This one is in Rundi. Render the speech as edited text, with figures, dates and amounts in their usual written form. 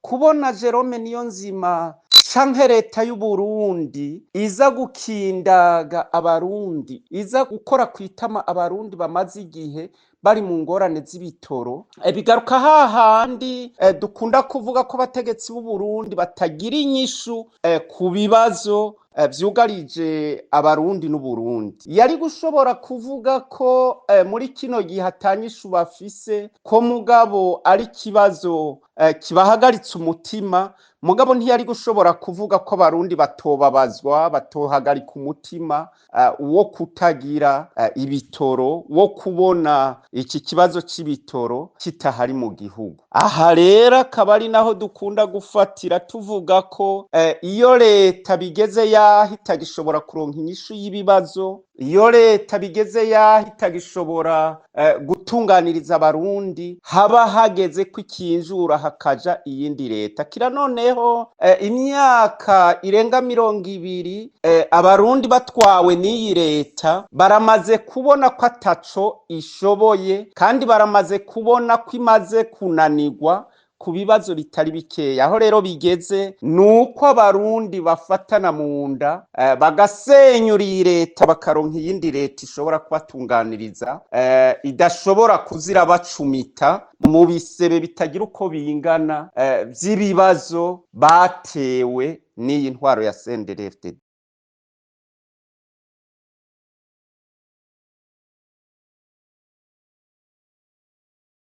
kubona Jerome Niyonzima canke leta y'Uburundi iza gukindaga abarundi, iza gukora kwitama abarundi bamaze igihe bari mu ngorane z'ibitoro, bigaruka hahandi dukunda kuvuga ko abategetsi b'Uburundi batagira inyishu ku bibazo vyugarije abarundi n'Uburundi. Yari gushobora kuvuga ko muri kino gihe atanyishu bafise, ko mugabo ari kibazo kibahagaritse umutima, mugabo ntiyari gushobora kuvuga ko abarundi batobabazwa, batohagarika umutima wo kutagira ibitoro, wo kubona iki kibazo c'ibitoro kitahari mu gihugu. Aha rero akaba ari naho dukunda gufatira tuvuga ko iyo leta bigeze yaho itagishobora kuronka inyishu y'ibibazo, iyo leta bigeze yaho itagishobora gutunganiriza abarundi, haba hageze ko ikinjura hakaja iyindi leta. Kira noneho imyaka irenga 20 abarundi batwawe n'iyi leta, baramaze kubona ko ataco ishoboye, kandi baramaze kubona ko imaze kunanirwa ku bibazo bitari bikeya. Aho rero bigeze nuko abarundi bafatana mu nda bagasenyura iyi leta, bakaronka iyindi leta ishobora kubatunganiriza, idashobora kuzira bacumita mu bisebe bitagira uko bingana vy'ibibazo batewe n'iyi ntwaro ya CNDD-FDD.